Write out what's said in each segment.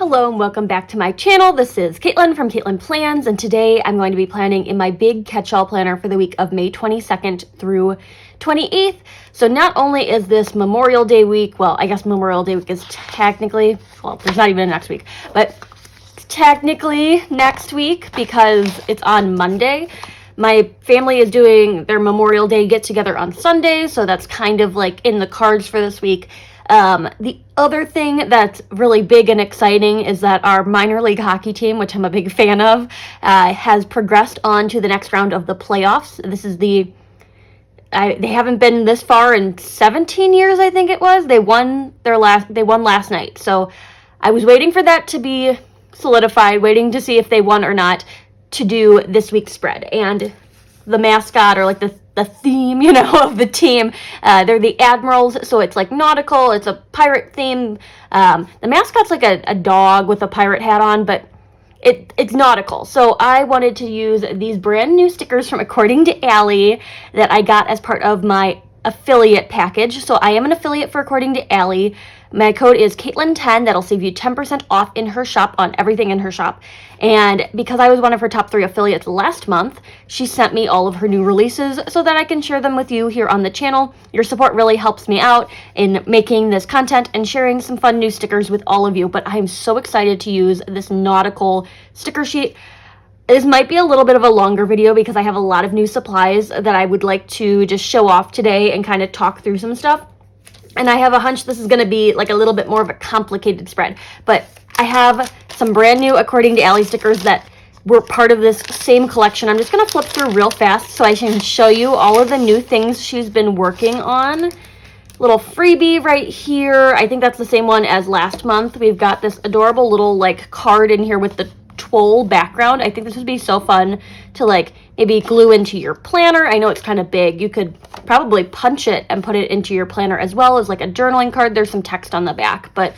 Hello and welcome back to my channel. This is Caitlin from Caitlin Plans, and today I'm going to be planning in my big catch-all planner for the week of May 22nd through 28th. So not only is this Memorial Day week, well, I guess Memorial Day week is technically, well, there's not even a next week, but technically next week because it's on Monday. My family is doing their Memorial Day get-together on Sunday, so that's kind of like in the cards for this week. The other thing that's really big and exciting is that our minor league hockey team, which I'm a big fan of, has progressed on to the next round of the playoffs. This is they haven't been this far in 17 years, I think it was. They won last night. So I was waiting for that to be solidified, waiting to see if they won or not to do this week's spread. And the mascot, or like the theme, of the team, they're the Admirals, so it's like nautical, it's a pirate theme. The mascot's like a dog with a pirate hat on, but it's nautical. So I wanted to use these brand new stickers from According to Allie that I got as part of my affiliate package. So I am an affiliate for According to Allie. My code is Caitlin10. That'll save you 10% off in her shop on everything in her shop. And because I was one of her top 3 affiliates last month, she sent me all of her new releases so that I can share them with you here on the channel. Your support really helps me out in making this content and sharing some fun new stickers with all of you. But I'm so excited to use this nautical sticker sheet. This might be a little bit of a longer video because I have a lot of new supplies that I would like to just show off today and kind of talk through some stuff. And I have a hunch this is going to be like a little bit more of a complicated spread. But I have some brand new According to Allie stickers that were part of this same collection. I'm just going to flip through real fast so I can show you all of the new things she's been working on. Little freebie right here. I think that's the same one as last month. We've got this adorable little like card in here with the twoll background. I think this would be so fun to like maybe glue into your planner. I know it's kind of big. You could probably punch it and put it into your planner as well as like a journaling card. There's some text on the back, but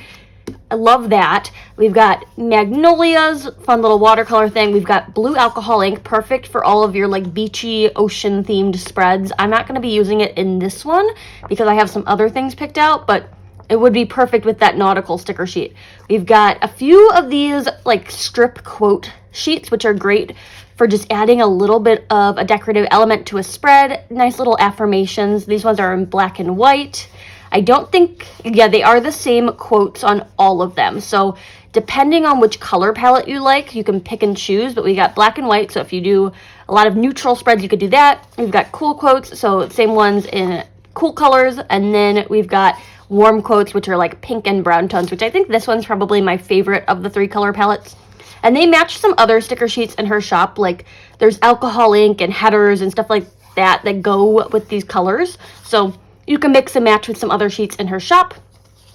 I love that. We've got magnolias, fun little watercolor thing. We've got blue alcohol ink, perfect for all of your like beachy ocean themed spreads. I'm not going to be using it in this one because I have some other things picked out, but it would be perfect with that nautical sticker sheet. We've got a few of these like strip quote sheets, which are great for just adding a little bit of a decorative element to a spread. Nice little affirmations. These ones are in black and white. I don't think, yeah, they are the same quotes on all of them. So depending on which color palette you like, you can pick and choose, but we got black and white. So if you do a lot of neutral spreads, you could do that. We've got cool quotes, so same ones in cool colors. And then we've got warm quotes, which are like pink and brown tones, which I think this one's probably my favorite of the 3 color palettes. And they match some other sticker sheets in her shop. Like there's alcohol ink and headers and stuff like that that go with these colors. So you can mix and match with some other sheets in her shop.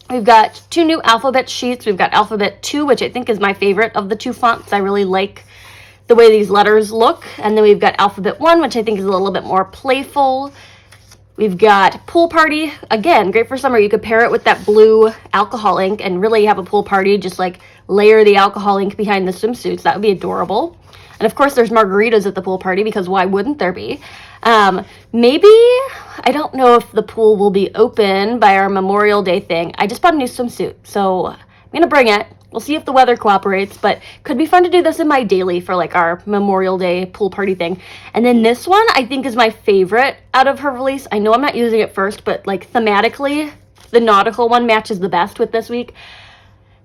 We've got 2 new alphabet sheets. We've got Alphabet 2, which I think is my favorite of the 2 fonts. I really like the way these letters look. And then we've got Alphabet 1, which I think is a little bit more playful. We've got Pool Party. Again, great for summer. You could pair it with that blue alcohol ink and really have a pool party. Just like layer the alcohol ink behind the swimsuits. That would be adorable. And of course, there's margaritas at the pool party because why wouldn't there be? Maybe, I don't know if the pool will be open by our Memorial Day thing. I just bought a new swimsuit, so I'm going to bring it. We'll see if the weather cooperates, but could be fun to do this in my daily for like our Memorial Day pool party thing. And then this one I think is my favorite out of her release. I know I'm not using it first, but like thematically, the nautical one matches the best with this week.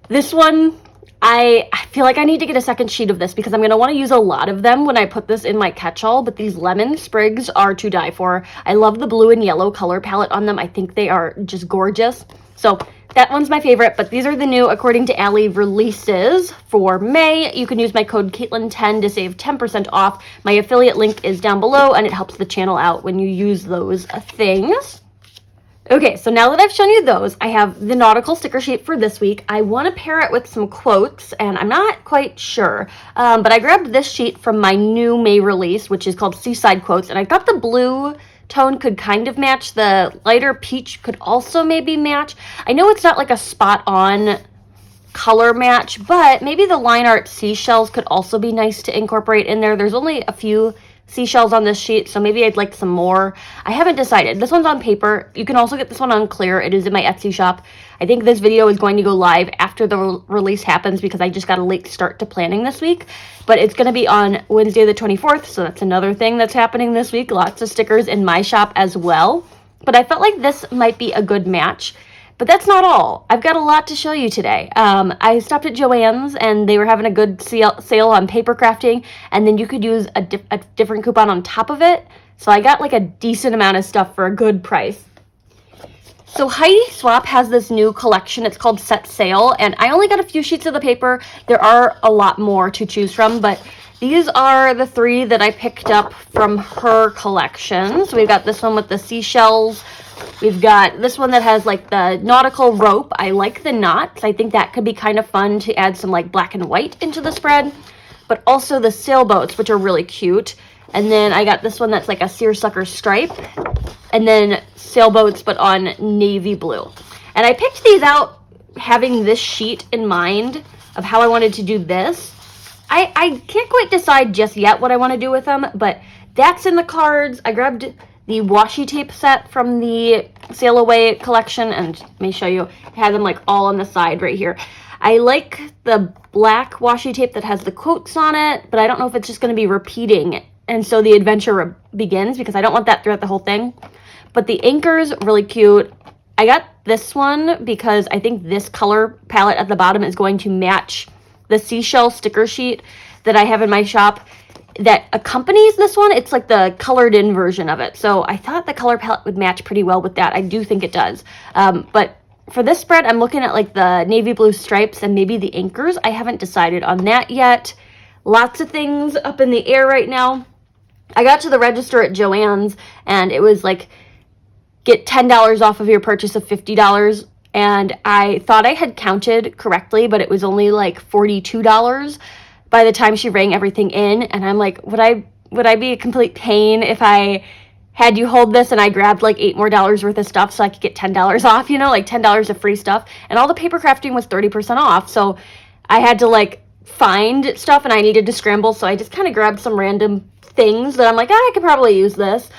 This one, I feel like I need to get a second sheet of this because I'm going to want to use a lot of them when I put this in my catch-all, but these lemon sprigs are to die for. I love the blue and yellow color palette on them. I think they are just gorgeous. So that one's my favorite, but these are the new According to Allie releases for May. You can use my code Caitlin10 to save 10% off. My affiliate link is down below, and it helps the channel out when you use those things. Okay, so now that I've shown you those, I have the nautical sticker sheet for this week. I want to pair it with some quotes, and I'm not quite sure, but I grabbed this sheet from my new May release, which is called Seaside Quotes, and I thought the blue tone could kind of match. The lighter peach could also maybe match. I know it's not like a spot-on color match, but maybe the line art seashells could also be nice to incorporate in there. There's only a few seashells on this sheet, so maybe I'd like some more. I haven't decided. This one's on paper. You can also get this one on clear. It is in my Etsy shop. I think this video is going to go live after the release happens because I just got a late start to planning this week. But it's going to be on Wednesday the 24th, so that's another thing that's happening this week. Lots of stickers in my shop as well. But I felt like this might be a good match. But that's not all. I've got a lot to show you today. I stopped at Joann's and they were having a good sale on paper crafting, and then you could use a different coupon on top of it. So I got like a decent amount of stuff for a good price. So Heidi Swapp has this new collection. It's called Set Sail, and I only got a few sheets of the paper. There are a lot more to choose from, but these are the 3 that I picked up from her collection. So we've got this one with the seashells. We've got this one that has like the nautical rope. I like the knots. I think that could be kind of fun to add some like black and white into the spread. But also the sailboats, which are really cute. And then I got this one that's like a seersucker stripe. And then sailboats, but on navy blue. And I picked these out having this sheet in mind of how I wanted to do this. I can't quite decide just yet what I want to do with them, but that's in the cards. I grabbed the washi tape set from the Sail Away collection, and let me show you. It has them like all on the side right here. I like the black washi tape that has the quotes on it, but I don't know if it's just going to be repeating, and so the adventure begins, because I don't want that throughout the whole thing. But the anchor's really cute. I got this one because I think this color palette at the bottom is going to match the seashell sticker sheet that I have in my shop that accompanies this one. It's like the colored in version of it. So I thought the color palette would match pretty well with that. I do think it does. But for this spread, I'm looking at like the navy blue stripes and maybe the anchors. I haven't decided on that yet. Lots of things up in the air right now. I got to the register at Joann's and it was like, get $10 off of your purchase of $50. And I thought I had counted correctly, but it was only like $42 by the time she rang everything in. And I'm like, would I be a complete pain if I had you hold this and I grabbed like $8 more worth of stuff so I could get $10 off, you know, like $10 of free stuff. And all the paper crafting was 30% off. So I had to like find stuff and I needed to scramble. So I just kind of grabbed some random things that I'm like, I could probably use this,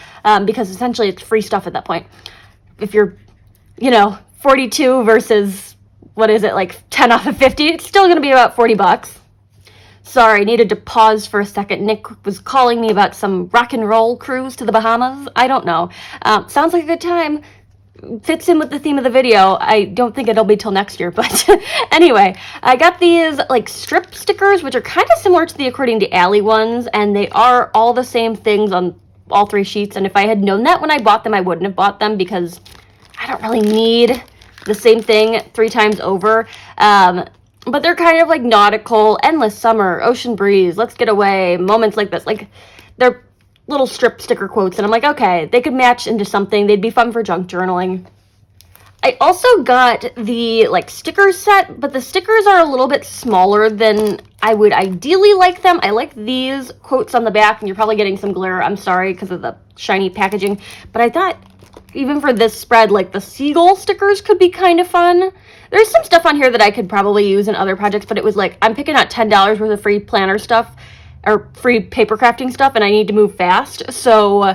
because essentially it's free stuff at that point. If you're, you know, 42 versus, what is it, like 10 off of 50, it's still going to be about 40 bucks. Sorry, needed to pause for a second. Nick was calling me about some rock and roll cruise to the Bahamas. I don't know. Sounds like a good time. Fits in with the theme of the video. I don't think it'll be till next year, but anyway, I got these like strip stickers, which are kind of similar to the According to Allie ones, and they are all the same things on all 3 sheets. And if I had known that when I bought them, I wouldn't have bought them because I don't really need the same thing 3 times over. But they're kind of like nautical, endless summer, ocean breeze, let's get away, moments like this. Like, they're little strip sticker quotes, and I'm like, okay, they could match into something. They'd be fun for junk journaling. I also got the like stickers set, but the stickers are a little bit smaller than I would ideally like them. I like these quotes on the back, and you're probably getting some glare. I'm sorry because of the shiny packaging, but I thought even for this spread, like the seagull stickers could be kind of fun. There's some stuff on here that I could probably use in other projects, but it was like, I'm picking out $10 worth of free planner stuff or free paper crafting stuff, and I need to move fast. So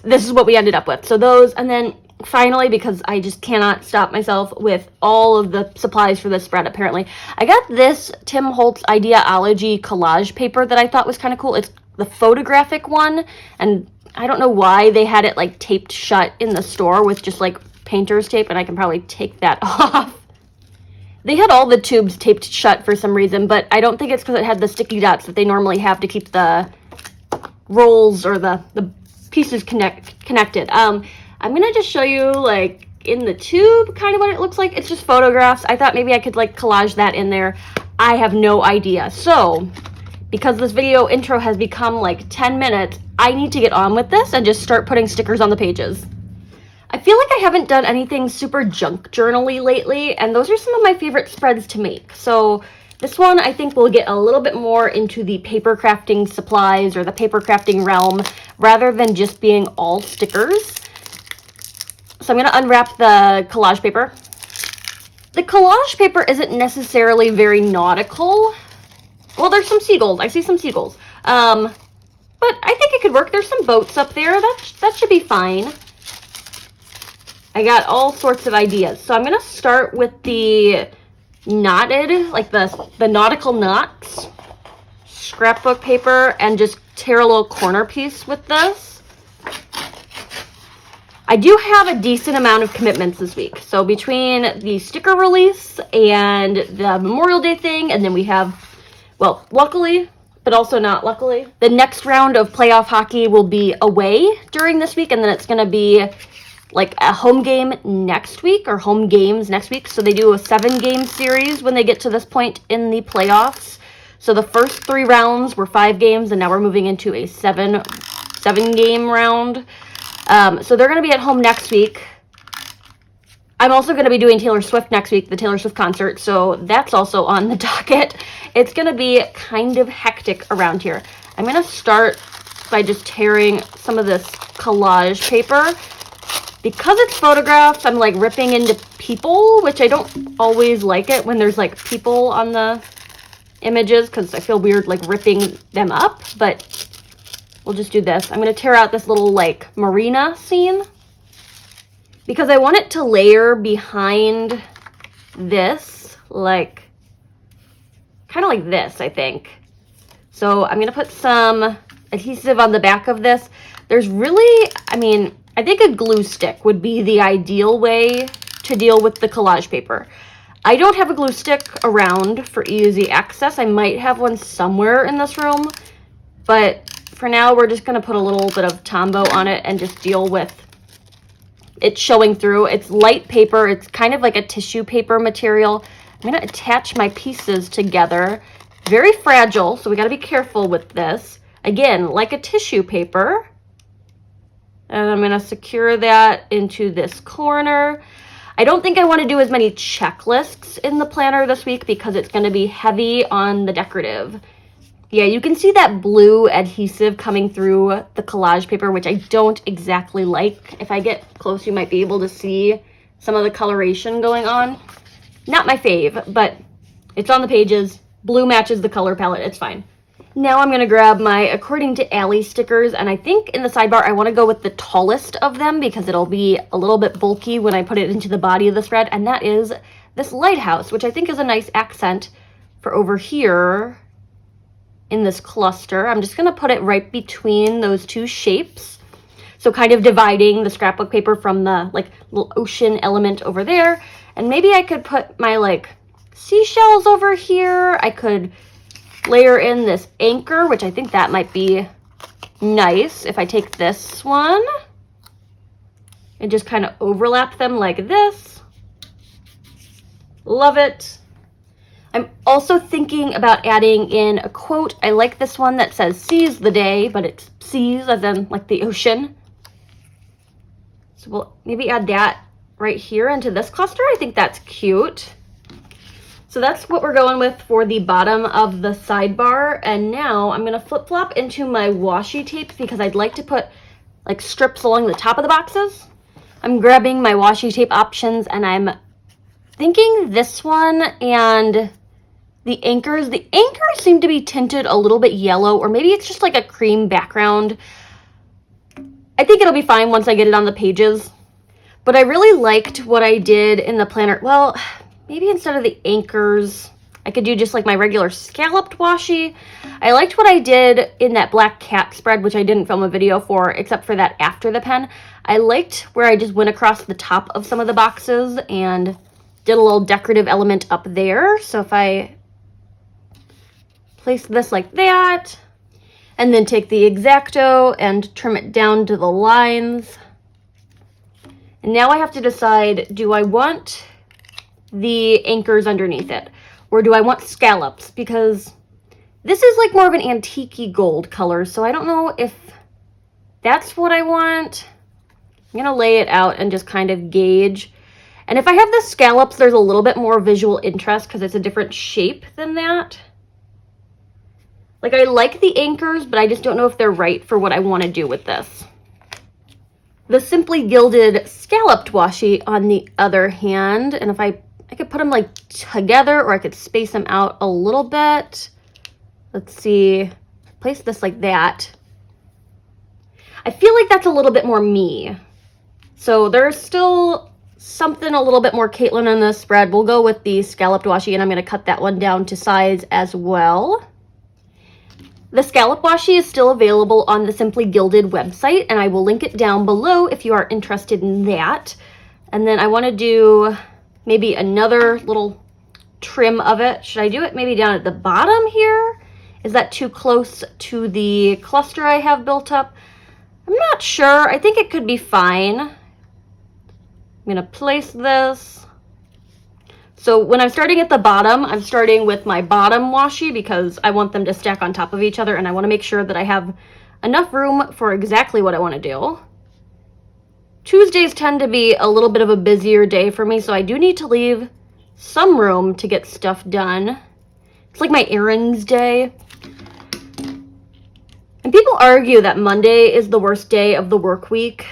this is what we ended up with. So those, and then finally, because I just cannot stop myself with all of the supplies for this spread, apparently, I got this Tim Holtz Ideology collage paper that I thought was kind of cool. It's the photographic one, and I don't know why they had it like taped shut in the store with just like painter's tape, and I can probably take that off. They had all the tubes taped shut for some reason, but I don't think it's because it had the sticky dots that they normally have to keep the rolls or the pieces connected. I'm going to just show you, like, in the tube kind of what it looks like. It's just photographs. I thought maybe I could, like, collage that in there. I have no idea. So, because this video intro has become, like, 10 minutes, I need to get on with this and just start putting stickers on the pages. I feel like I haven't done anything super junk journal-y lately, and those are some of my favorite spreads to make. So this one I think will get a little bit more into the paper crafting supplies or the paper crafting realm rather than just being all stickers. So I'm going to unwrap the collage paper. The collage paper isn't necessarily very nautical. Well, there's some seagulls. I see some seagulls. but I think it could work. There's some boats up there. That should be fine. I got all sorts of ideas. So I'm going to start with the knotted, like the nautical knots scrapbook paper, and just tear a little corner piece with this. I do have a decent amount of commitments this week. So between the sticker release and the Memorial Day thing, and then we have, well, luckily, but also not luckily, the next round of playoff hockey will be away during this week, and then it's going to be like a home game next week, or home games next week. So they do a 7-game series when they get to this point in the playoffs. So the first 3 rounds were 5 games, and now we're moving into a 7-game round. So they're going to be at home next week. I'm also going to be doing Taylor Swift next week, the Taylor Swift concert. So that's also on the docket. It's going to be kind of hectic around here. I'm going to start by just tearing some of this collage paper. Because it's photographs, I'm like ripping into people, which I don't always like it when there's like people on the images, because I feel weird like ripping them up, but we'll just do this. I'm going to tear out this little like marina scene because I want it to layer behind this, like kind of like this, I think. So I'm going to put some adhesive on the back of this. There's really, I think a glue stick would be the ideal way to deal with the collage paper. I don't have a glue stick around for easy access. I might have one somewhere in this room, but for now we're just going to put a little bit of Tombow on it and just deal with it showing through. It's light paper. It's kind of like a tissue paper material. I'm going to attach my pieces together. Very fragile, so we got to be careful with this. Again, like a tissue paper. And I'm going to secure that into this corner. I don't think I want to do as many checklists in the planner this week because it's going to be heavy on the decorative. Yeah, you can see that blue adhesive coming through the collage paper, which I don't exactly like. If I get close, you might be able to see some of the coloration going on. Not my fave, but it's on the pages. Blue matches the color palette. It's fine. Now I'm going to grab my According to Allie stickers, and I think in the sidebar I want to go with the tallest of them because it'll be a little bit bulky when I put it into the body of the spread, and that is this lighthouse, which I think is a nice accent for over here in this cluster. I'm just going to put it right between those 2 shapes, so kind of dividing the scrapbook paper from the like little ocean element over there. And maybe I could put my like seashells over here. I could layer in this anchor, which I think that might be nice if I take this one and just kind of overlap them like this. Love it. I'm also thinking about adding in a quote. I like this one that says "seize the day," but it's seas as in like the ocean. So we'll maybe add that right here into this cluster. I think that's cute. So that's what we're going with for the bottom of the sidebar. And now I'm going to flip-flop into my washi tape because I'd like to put like strips along the top of the boxes. I'm grabbing my washi tape options, and I'm thinking this one and the anchors. The anchors seem to be tinted a little bit yellow, or maybe it's just like a cream background. I think it'll be fine once I get it on the pages. But I really liked what I did in the planner. Well, maybe instead of the anchors, I could do just like my regular scalloped washi. I liked what I did in that black cat spread, which I didn't film a video for, except for that after the pen. I liked where I just went across the top of some of the boxes and did a little decorative element up there. So if I place this like that, and then take the X-Acto and trim it down to the lines. And now I have to decide, do I want the anchors underneath it, or do I want scallops? Because this is like more of an antique-y gold color, so I don't know if that's what I want. I'm gonna lay it out and just kind of gauge. And if I have the scallops, there's a little bit more visual interest because it's a different shape than that. Like, I like the anchors, but I just don't know if they're right for what I want to do with this. The Simply Gilded scalloped washi, on the other hand, and if I could put them like together, or I could space them out a little bit. Let's see, place this like that. I feel like that's a little bit more me. So there's still something a little bit more Caitlin in this spread. We'll go with the scalloped washi, and I'm going to cut that one down to size as well. The scallop washi is still available on the Simply Gilded website, and I will link it down below if you are interested in that. And then I want to do maybe another little trim of it. Should I do it maybe down at the bottom here? Is that too close to the cluster I have built up? I'm not sure. I think it could be fine. I'm going to place this. So when I'm starting at the bottom, I'm starting with my bottom washi because I want them to stack on top of each other, and I want to make sure that I have enough room for exactly what I want to do. Tuesdays tend to be a little bit of a busier day for me, so I do need to leave some room to get stuff done. It's like my errands day. And people argue that Monday is the worst day of the work week.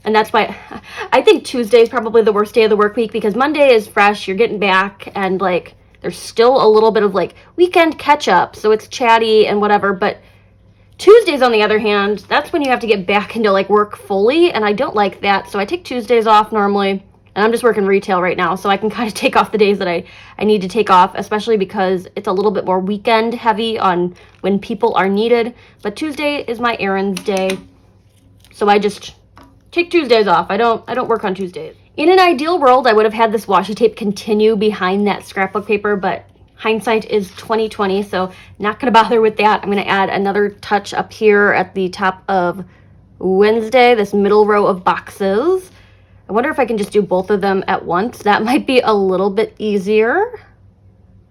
And that's why I think Tuesday is probably the worst day of the work week, because Monday is fresh, you're getting back, and like there's still a little bit of like weekend catch up, so it's chatty and whatever. But Tuesdays, on the other hand, that's when you have to get back into like work fully, and I don't like that. So I take Tuesdays off normally, and I'm just working retail right now, so I can kind of take off the days that I need to take off, especially because it's a little bit more weekend heavy on when people are needed. But Tuesday is my errands day, so I just take Tuesdays off. I don't work on Tuesdays. In an ideal world, I would have had this washi tape continue behind that scrapbook paper, but hindsight is 2020, so not gonna bother with that. I'm gonna add another touch up here at the top of Wednesday, this middle row of boxes. I wonder if I can just do both of them at once. That might be a little bit easier.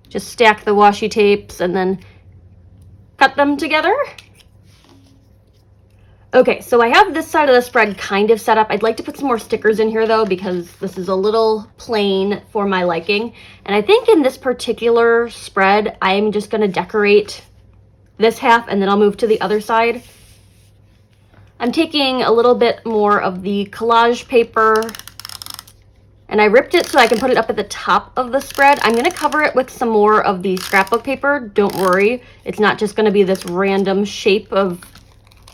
Just stack the washi tapes and then cut them together. Okay, so I have this side of the spread kind of set up. I'd like to put some more stickers in here though, because this is a little plain for my liking. And I think in this particular spread, I'm just gonna decorate this half and then I'll move to the other side. I'm taking a little bit more of the collage paper, and I ripped it so I can put it up at the top of the spread. I'm gonna cover it with some more of the scrapbook paper. Don't worry, it's not just gonna be this random shape of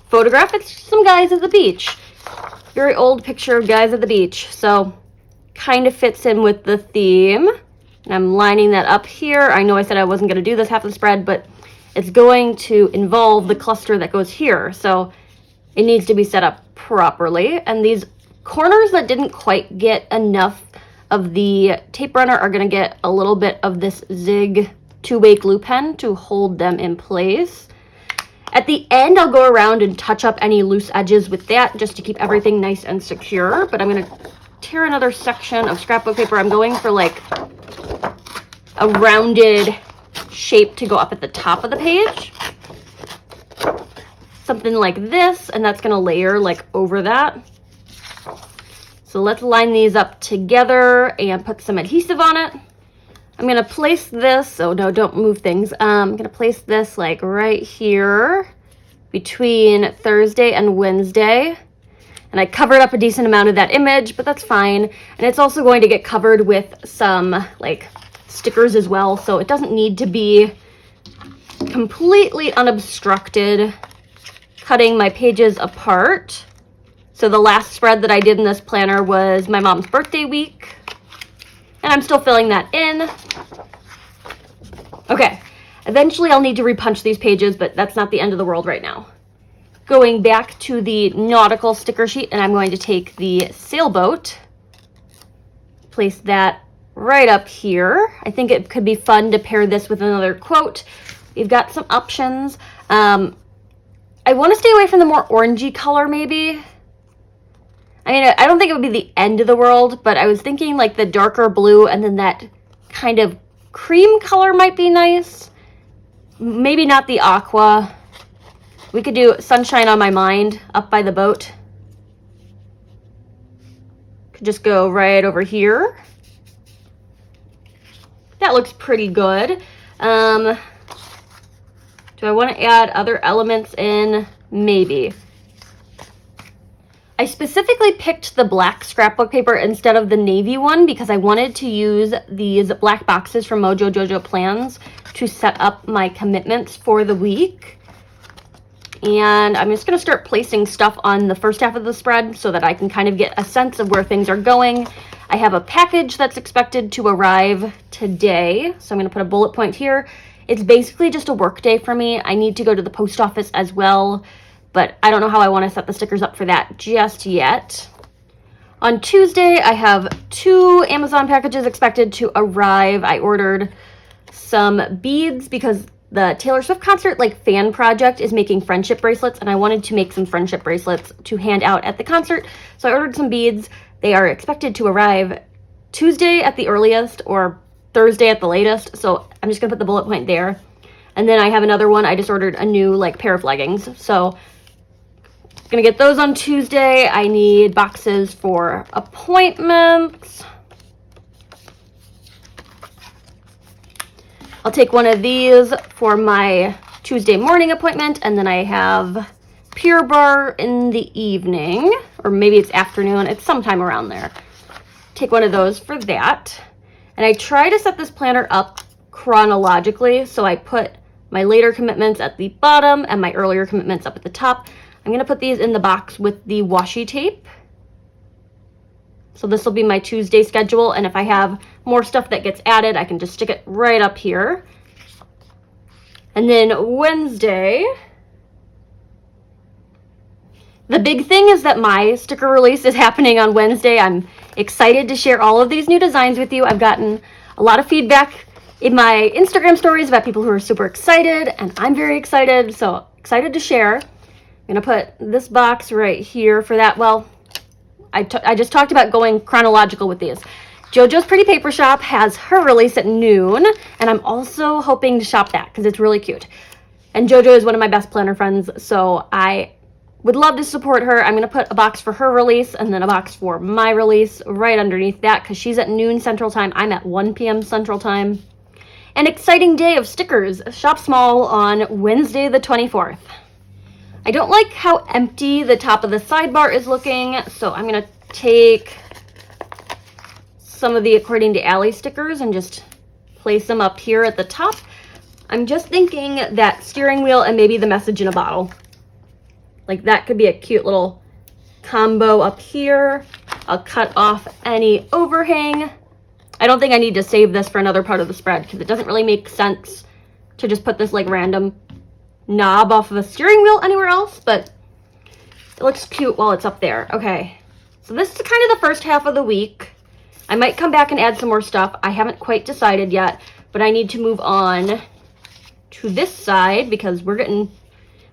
photograph. It's some guys at the beach. Very old picture of guys at the beach. So kind of fits in with the theme. And I'm lining that up here. I know I said I wasn't going to do this half of the spread, but it's going to involve the cluster that goes here. So it needs to be set up properly. And these corners that didn't quite get enough of the tape runner are going to get a little bit of this Zig two-way glue pen to hold them in place. At the end, I'll go around and touch up any loose edges with that just to keep everything nice and secure. But I'm going to tear another section of scrapbook paper. I'm going for like a rounded shape to go up at the top of the page. Something like this, and that's going to layer like over that. So let's line these up together and put some adhesive on it. I'm going to place this, oh no, don't move things. I'm going to place this like right here between Thursday and Wednesday. And I covered up a decent amount of that image, but that's fine. And it's also going to get covered with some like stickers as well. So it doesn't need to be completely unobstructed. Cutting my pages apart. So the last spread that I did in this planner was my mom's birthday week. And I'm still filling that in. Okay, eventually I'll need to repunch these pages, but that's not the end of the world right now. Going back to the Nautical sticker sheet, and I'm going to take the sailboat, place that right up here. I think it could be fun to pair this with another quote. We've got some options. I want to stay away from the more orangey color maybe. I mean, I don't think it would be the end of the world, but I was thinking like the darker blue and then that kind of cream color might be nice. Maybe not the aqua. We could do Sunshine on My Mind up by the boat. Could just go right over here. That looks pretty good. Do I want to add other elements in? Maybe. I specifically picked the black scrapbook paper instead of the navy one because I wanted to use these black boxes from Mojo Jojo Plans to set up my commitments for the week. and I'm just going to start placing stuff on the first half of the spread so that I can kind of get a sense of where things are going. I have a package that's expected to arrive today, so I'm going to put a bullet point here. It's basically just a work day for me. I need to go to the post office as well, but I don't know how I want to set the stickers up for that just yet. On Tuesday, I have 2 Amazon packages expected to arrive. I ordered some beads because the Taylor Swift concert fan project is making friendship bracelets, and I wanted to make some friendship bracelets to hand out at the concert. So I ordered some beads. They are expected to arrive Tuesday at the earliest or Thursday at the latest. So I'm just gonna put the bullet point there. And then I have another one. I just ordered a new pair of leggings. So gonna get those on Tuesday. I need boxes for appointments. I'll take one of these for my Tuesday morning appointment, and then I have Pure Bar in the evening, or maybe it's afternoon. It's sometime around there. Take one of those for that. And I try to set this planner up chronologically, so I put my later commitments at the bottom and my earlier commitments up at the top. I'm going to put these in the box with the washi tape. So this will be my Tuesday schedule, and if I have more stuff that gets added, I can just stick it right up here. And then Wednesday, the big thing is that my sticker release is happening on Wednesday. I'm excited to share all of these new designs with you. I've gotten a lot of feedback in my Instagram stories about people who are super excited, and I'm very excited, so excited to share. I'm gonna put this box right here for that. Well, I just talked about going chronological with these. JoJo's Pretty Paper Shop has her release at noon, and I'm also hoping to shop that because it's really cute. And JoJo is one of my best planner friends, so I would love to support her. I'm gonna put a box for her release and then a box for my release right underneath that because she's at noon Central Time. I'm at 1 p.m. Central Time. An exciting day of stickers. Shop small on Wednesday the 24th. I don't like how empty the top of the sidebar is looking, so I'm going to take some of the According to Allie stickers and just place them up here at the top. I'm just thinking that steering wheel and maybe the message in a bottle. That could be a cute little combo up here. I'll cut off any overhang. I don't think I need to save this for another part of the spread because it doesn't really make sense to just put this random knob off of a steering wheel anywhere else, but it looks cute while it's up there. Okay, so this is kind of the first half of the week. I might come back and add some more stuff. I haven't quite decided yet, but I need to move on to this side because this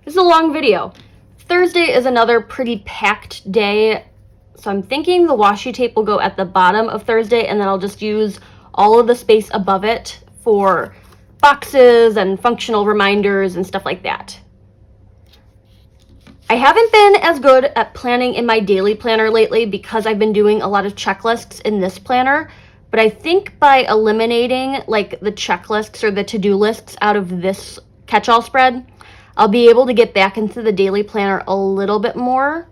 is a long video. Thursday is another pretty packed day, so I'm thinking the washi tape will go at the bottom of Thursday, and then I'll just use all of the space above it for boxes and functional reminders and stuff like that. I haven't been as good at planning in my daily planner lately because I've been doing a lot of checklists in this planner, but I think by eliminating the checklists or the to-do lists out of this catch-all spread, I'll be able to get back into the daily planner a little bit more.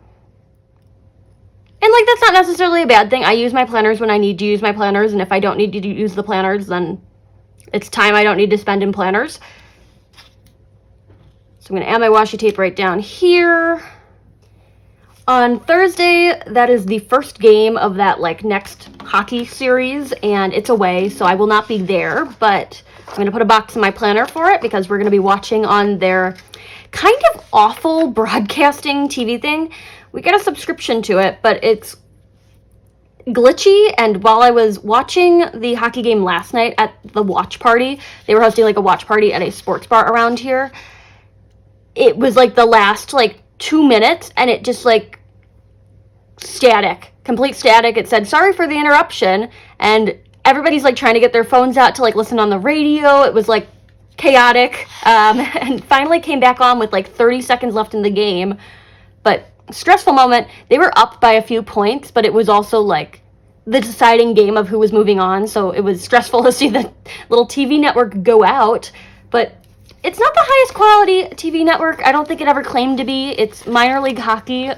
And that's not necessarily a bad thing. I use my planners when I need to use my planners, and if I don't need to use the planners, then it's time I don't need to spend in planners. So I'm going to add my washi tape right down here. On Thursday, that is the first game of that next hockey series, and it's away, so I will not be there, but I'm going to put a box in my planner for it because we're going to be watching on their kind of awful broadcasting TV thing. We got a subscription to it, but it's glitchy, and while I was watching the hockey game last night at the watch party, they were hosting a watch party at a sports bar around here. It was the last 2 minutes, and it just static, complete static. It said sorry for the interruption, and everybody's trying to get their phones out to listen on the radio. It was chaotic, and finally came back on with 30 seconds left in the game. But stressful moment. They were up by a few points, but it was also the deciding game of who was moving on, so it was stressful to see the little TV network go out. But it's not the highest quality TV network. I don't think it ever claimed to be. It's minor league hockey.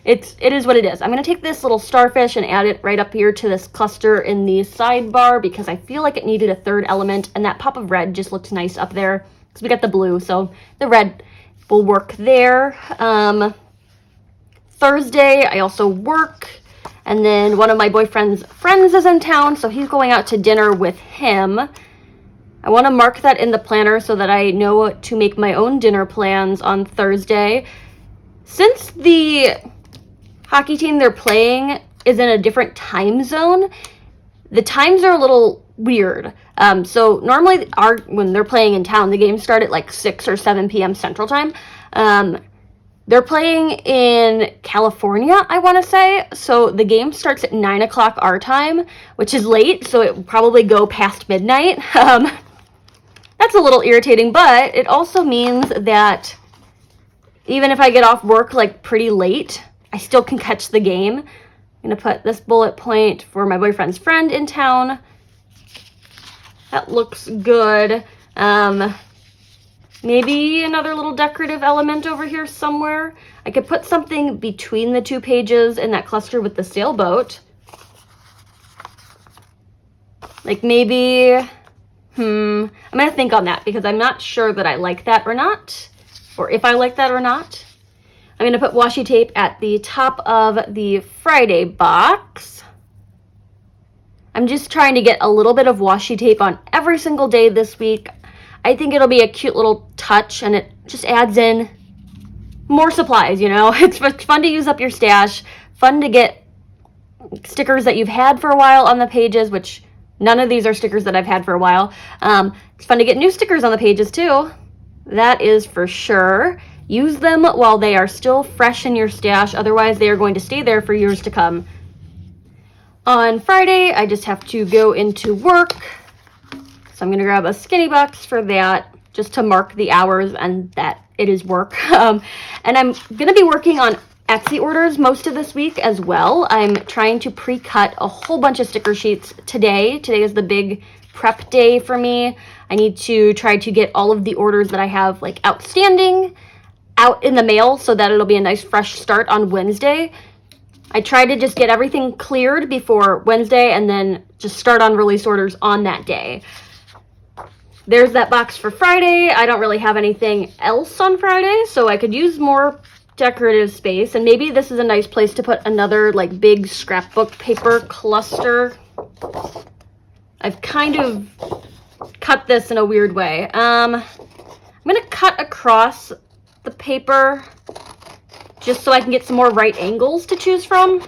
It is what it is. I'm going to take this little starfish and add it right up here to this cluster in the sidebar because I feel like it needed a third element, and that pop of red just looks nice up there because we got the blue, so the red we'll work there. Thursday, I also work. And then one of my boyfriend's friends is in town, so he's going out to dinner with him. I want to mark that in the planner so that I know to make my own dinner plans on Thursday. Since the hockey team they're playing is in a different time zone, the times are a little weird. So normally when they're playing in town, the games start at like 6 or 7 p.m. Central Time. They're playing in California, I want to say. So the game starts at 9 o'clock our time, which is late. So it will probably go past midnight. That's a little irritating, but it also means that even if I get off work like pretty late, I still can catch the game. I'm going to put this bullet point for my boyfriend's friend in town. That looks good. Maybe another little decorative element over here somewhere. I could put something between the 2 pages in that cluster with the sailboat. Like maybe, I'm going to think on that because I'm not sure that I like that or not, or if I like that or not. I'm going to put washi tape at the top of the Friday box. I'm just trying to get a little bit of washi tape on every single day this week. I think it'll be a cute little touch, and it just adds in more supplies, you know? It's fun to use up your stash, fun to get stickers that you've had for a while on the pages, which none of these are stickers that I've had for a while. It's fun to get new stickers on the pages too. That is for sure. Use them while they are still fresh in your stash, otherwise they are going to stay there for years to come. On Friday, I just have to go into work. So I'm going to grab a skinny box for that, just to mark the hours and that it is work. And I'm going to be working on Etsy orders most of this week as well. I'm trying to pre-cut a whole bunch of sticker sheets today. Today is the big prep day for me. I need to try to get all of the orders that I have like outstanding out in the mail so that it'll be a nice fresh start on Wednesday. I try to just get everything cleared before Wednesday and then just start on release orders on that day. There's that box for Friday. I don't really have anything else on Friday, so I could use more decorative space. And maybe this is a nice place to put another like big scrapbook paper cluster. I've kind of cut this in a weird way. I'm going to cut across the paper just so I can get some more right angles to choose from,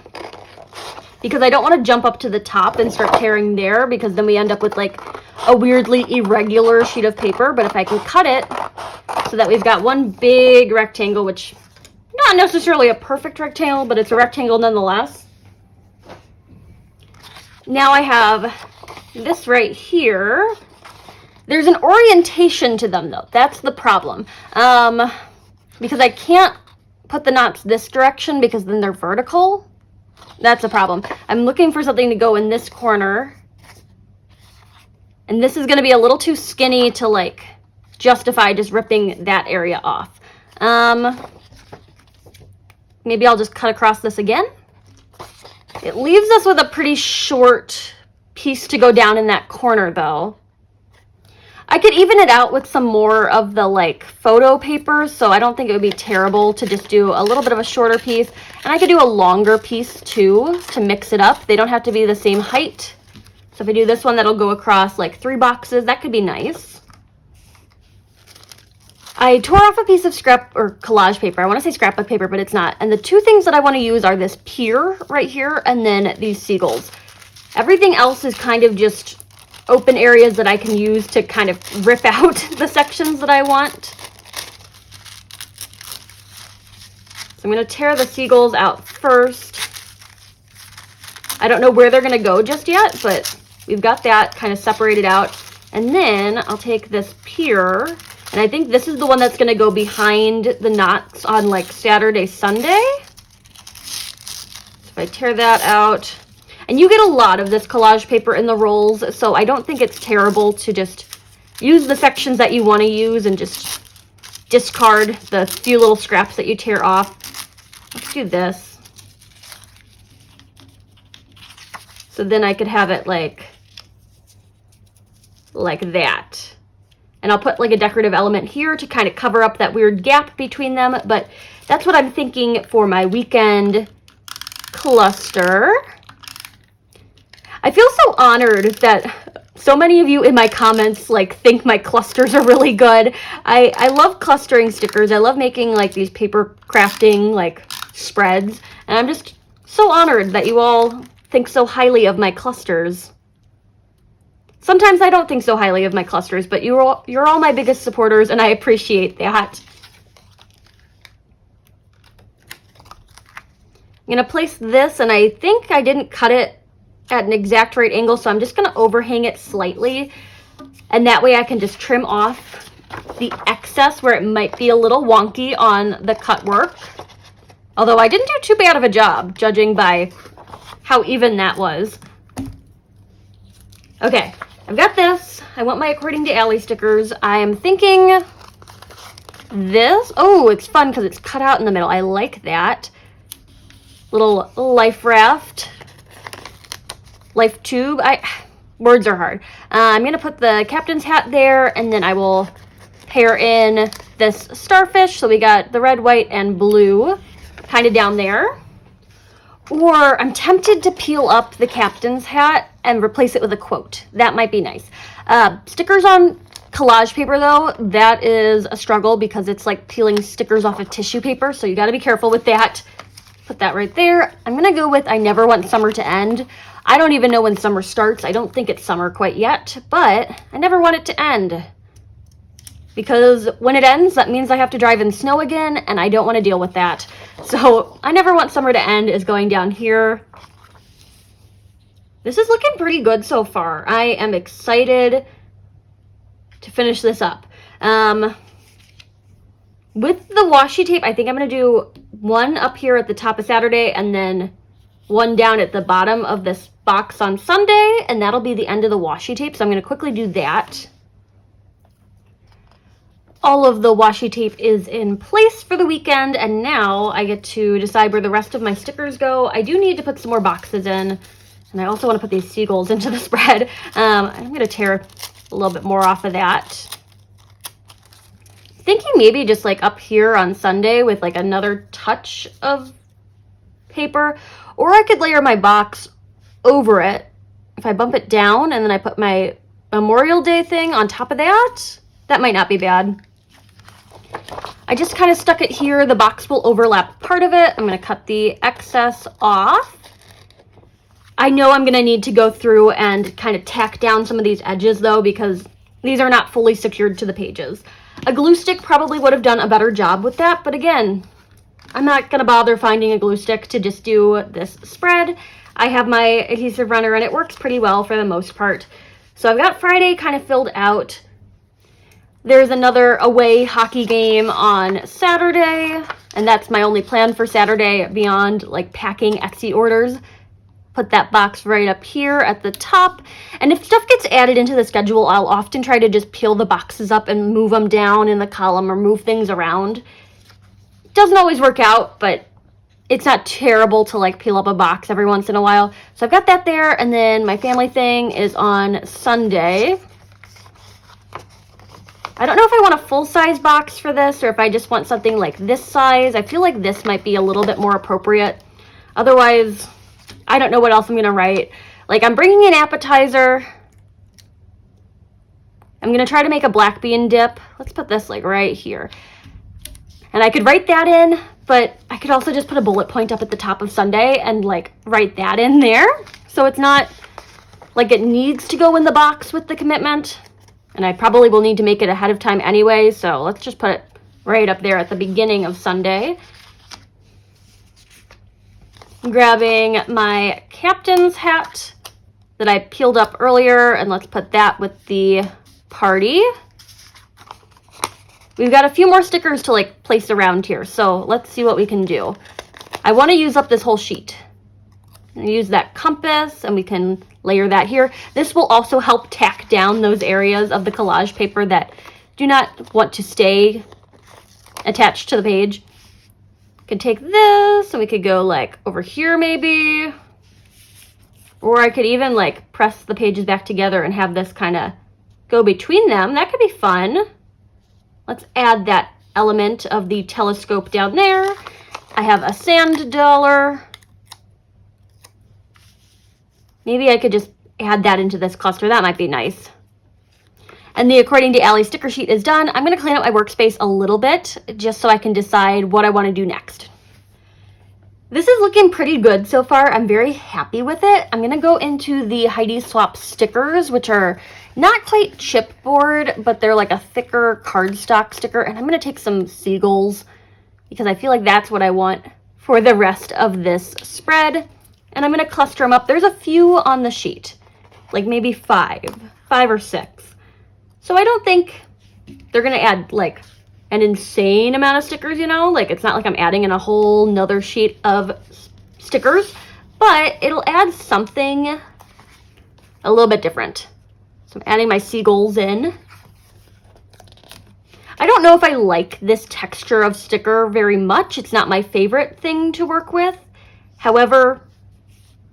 because I don't want to jump up to the top and start tearing there, because then we end up with like a weirdly irregular sheet of paper. But if I can cut it so that we've got one big rectangle, which not necessarily a perfect rectangle, but it's a rectangle nonetheless. Now I have this right here. There's an orientation to them though. That's the problem. Because I can't put the knots this direction because then they're vertical. That's a problem. I'm looking for something to go in this corner. And this is going to be a little too skinny to like justify just ripping that area off. Maybe I'll just cut across this again. It leaves us with a pretty short piece to go down in that corner though. I could even it out with some more of the like photo paper, so I don't think it would be terrible to just do a little bit of a shorter piece. And I could do a longer piece too to mix it up. They don't have to be the same height. So if I do this one, that'll go across like 3 boxes. That could be nice. I tore off a piece of scrap or collage paper. I want to say scrapbook paper, but it's not. And the 2 things that I want to use are this pier right here and then these seagulls. Everything else is kind of just open areas that I can use to kind of rip out the sections that I want. So I'm going to tear the seagulls out first. I don't know where they're going to go just yet, but we've got that kind of separated out. And then I'll take this pier, and I think this is the one that's going to go behind the knots on like Saturday, Sunday. So if I tear that out, and you get a lot of this collage paper in the rolls, so I don't think it's terrible to just use the sections that you want to use and just discard the few little scraps that you tear off. Let's do this. So then I could have it like that. And I'll put like a decorative element here to kind of cover up that weird gap between them. But that's what I'm thinking for my weekend cluster. I feel so honored that so many of you in my comments like think my clusters are really good. I love clustering stickers. I love making like these paper crafting like spreads. And I'm just so honored that you all think so highly of my clusters. Sometimes I don't think so highly of my clusters, but you're all my biggest supporters, and I appreciate that. I'm going to place this, and I think I didn't cut it at an exact right angle, so I'm just going to overhang it slightly, and that way I can just trim off the excess where it might be a little wonky on the cut work. Although I didn't do too bad of a job, judging by how even that was. Okay, I've got this. I want my According to Allie stickers. I am thinking this. Oh, it's fun because it's cut out in the middle. I like that. Little life raft. Life tube. Words are hard. I'm going to put the captain's hat there, and then I will pair in this starfish. So we got the red, white, and blue kind of down there. Or I'm tempted to peel up the captain's hat and replace it with a quote. That might be nice. Stickers on collage paper, though, that is a struggle because it's like peeling stickers off of tissue paper. So you got to be careful with that. Put that right there. I'm going to go with I never want summer to end. I don't even know when summer starts. I don't think it's summer quite yet, but I never want it to end. Because when it ends, that means I have to drive in snow again, and I don't want to deal with that. So I never want summer to end is going down here. This is looking pretty good so far. I am excited to finish this up. With the washi tape, I think I'm going to do one up here at the top of Saturday and then one down at the bottom of this box on Sunday, and that'll be the end of the washi tape. So I'm going to quickly do that. All of the washi tape is in place for the weekend, and now I get to decide where the rest of my stickers go. I do need to put some more boxes in, and I also want to put these seagulls into the spread. I'm going to tear a little bit more off of that. Thinking maybe just like up here on Sunday with like another touch of paper, or I could layer my box over it. If I bump it down and then I put my Memorial Day thing on top of that, that might not be bad. I just kind of stuck it here. The box will overlap part of it. I'm going to cut the excess off. I know I'm going to need to go through and kind of tack down some of these edges though, because these are not fully secured to the pages. A glue stick probably would have done a better job with that, but again, I'm not going to bother finding a glue stick to just do this spread. I have my adhesive runner and it works pretty well for the most part. So I've got Friday kind of filled out. There's another away hockey game on Saturday, and that's my only plan for Saturday beyond like packing Etsy orders. Put that box right up here at the top. And if stuff gets added into the schedule, I'll often try to just peel the boxes up and move them down in the column or move things around. Doesn't always work out, but it's not terrible to like peel up a box every once in a while. So I've got that there, and then my family thing is on Sunday. I don't know if I want a full-size box for this or if I just want something like this size. I feel like this might be a little bit more appropriate. Otherwise, I don't know what else I'm going to write. Like, I'm bringing an appetizer. I'm going to try to make a black bean dip. Let's put this, like, right here. And I could write that in, but I could also just put a bullet point up at the top of Sunday and, like, write that in there. So it's not, like, it needs to go in the box with the commitment. And I probably will need to make it ahead of time anyway, so let's just put it right up there at the beginning of Sunday. I'm grabbing my captain's hat that I peeled up earlier, and let's put that with the party. We've got a few more stickers to like place around here, so let's see what we can do. I want to use up this whole sheet. I'm going to use that compass, and we can layer that here. This will also help tack down those areas of the collage paper that do not want to stay attached to the page. Could take this and we could go like over here maybe, or I could even like press the pages back together and have this kind of go between them. That could be fun. Let's add that element of the telescope down there. I have a sand dollar. Maybe I could just add that into this cluster. That might be nice. And the According to Allie sticker sheet is done. I'm going to clean up my workspace a little bit just so I can decide what I want to do next. This is looking pretty good so far. I'm very happy with it. I'm going to go into the Heidi Swapp stickers, which are not quite chipboard, but they're like a thicker cardstock sticker. And I'm going to take some seagulls because I feel like that's what I want for the rest of this spread. And I'm going to cluster them up. There's a few on the sheet, like maybe five or six. So I don't think they're going to add like an insane amount of stickers, you know? Like it's not like I'm adding in a whole nother sheet of stickers, but it'll add something a little bit different. So I'm adding my seagulls in. I don't know if I like this texture of sticker very much. It's not my favorite thing to work with. However,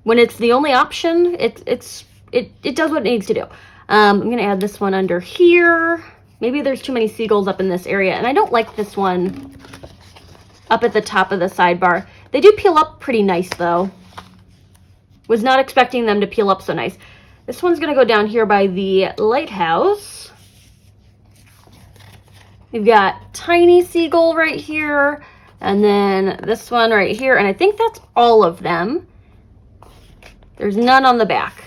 when it's the only option, it does what it needs to do. I'm going to add this one under here. Maybe there's too many seagulls up in this area, and I don't like this one up at the top of the sidebar. They do peel up pretty nice, though. Was not expecting them to peel up so nice. This one's going to go down here by the lighthouse. We've got tiny seagull right here, and then this one right here, and I think that's all of them. There's none on the back.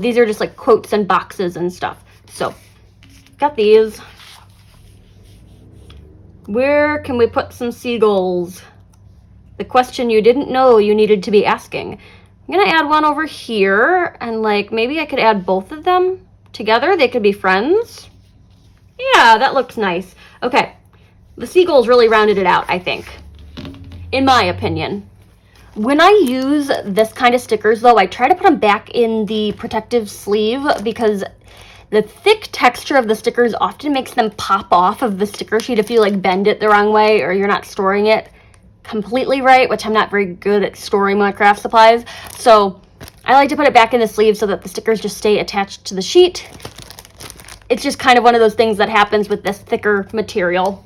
These are just like quotes and boxes and stuff. So, got these. Where can we put some seagulls? The question you didn't know you needed to be asking. I'm gonna add one over here, and like maybe I could add both of them together. They could be friends. Yeah, that looks nice. Okay, the seagulls really rounded it out, I think, in my opinion. When I use this kind of stickers, though, I try to put them back in the protective sleeve because the thick texture of the stickers often makes them pop off of the sticker sheet if you like bend it the wrong way or you're not storing it completely right, which I'm not very good at storing my craft supplies. So I like to put it back in the sleeve so that the stickers just stay attached to the sheet. It's just kind of one of those things that happens with this thicker material.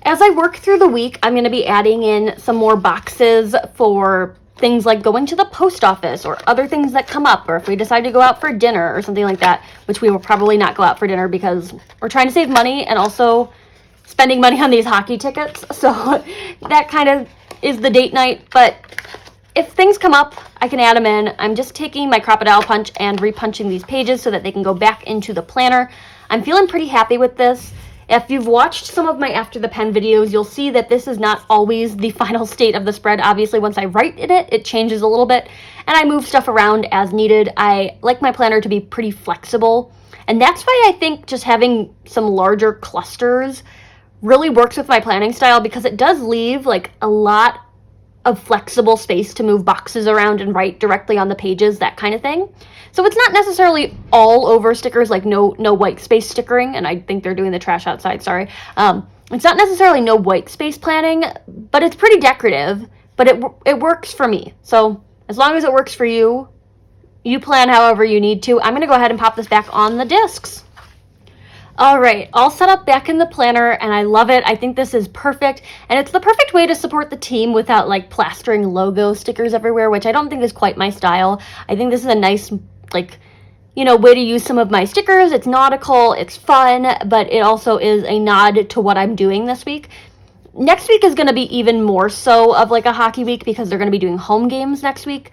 As I work through the week, I'm going to be adding in some more boxes for things like going to the post office or other things that come up, or if we decide to go out for dinner or something like that, which we will probably not go out for dinner because we're trying to save money and also spending money on these hockey tickets. So that kind of is the date night. But if things come up, I can add them in. I'm just taking my Crocodile punch and repunching these pages so that they can go back into the planner. I'm feeling pretty happy with this. If you've watched some of my After the Pen videos, you'll see that this is not always the final state of the spread. Obviously, once I write in it, it changes a little bit, and I move stuff around as needed. I like my planner to be pretty flexible, and that's why I think just having some larger clusters really works with my planning style, because it does leave like a lot of flexible space to move boxes around and write directly on the pages, that kind of thing. So it's not necessarily all over stickers, like no white space stickering, and I think they're doing the trash outside, sorry. It's not necessarily no white space planning, but it's pretty decorative, but it works for me. So as long as it works for you, you plan however you need to. I'm gonna go ahead and pop this back on the discs. All right, all set up back in the planner, and I love it. I think this is perfect, and it's the perfect way to support the team without like plastering logo stickers everywhere, which I don't think is quite my style. I think this is a nice, like, you know, way to use some of my stickers. It's nautical, it's fun, but it also is a nod to what I'm doing this week. Next week is going to be even more so of like a hockey week because they're going to be doing home games next week.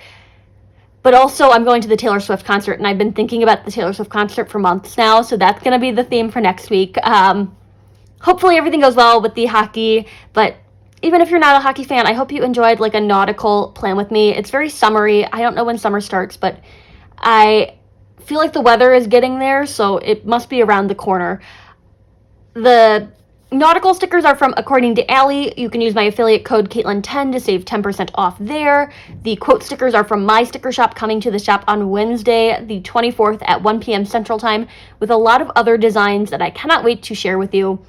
But also, I'm going to the Taylor Swift concert, and I've been thinking about the Taylor Swift concert for months now, so that's going to be the theme for next week. Hopefully everything goes well with the hockey, but even if you're not a hockey fan, I hope you enjoyed like a nautical plan with me. It's very summery. I don't know when summer starts, but I feel like the weather is getting there, so it must be around the corner. The nautical stickers are from According to Allie. You can use my affiliate code Caitlin10 to save 10% off there. The quote stickers are from my sticker shop, coming to the shop on Wednesday, the 24th at 1 p.m. Central Time, with a lot of other designs that I cannot wait to share with you.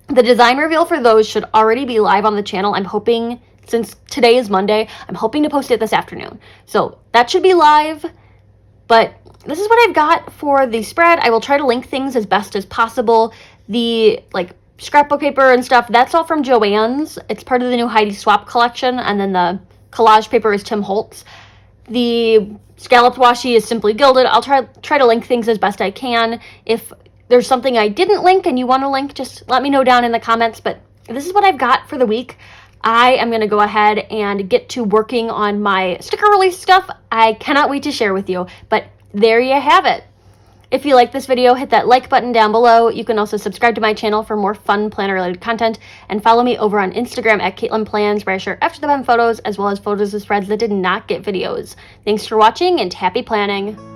The design reveal for those should already be live on the channel. I'm hoping, since today is Monday, I'm hoping to post it this afternoon. So that should be live, but this is what I've got for the spread. I will try to link things as best as possible. The scrapbook paper and stuff, that's all from Joann's. It's part of the new Heidi Swapp collection, and then the collage paper is Tim Holtz. The scalloped washi is Simply Gilded. I'll try to link things as best I can. If there's something I didn't link and you want to link, just let me know down in the comments. But this is what I've got for the week. I am going to go ahead and get to working on my sticker release stuff. I cannot wait to share with you. But there you have it. If you like this video, hit that like button down below. You can also subscribe to my channel for more fun planner-related content, and follow me over on Instagram at Caitlin Plans, where I share after the event photos as well as photos of spreads that did not get videos. Thanks for watching, and happy planning!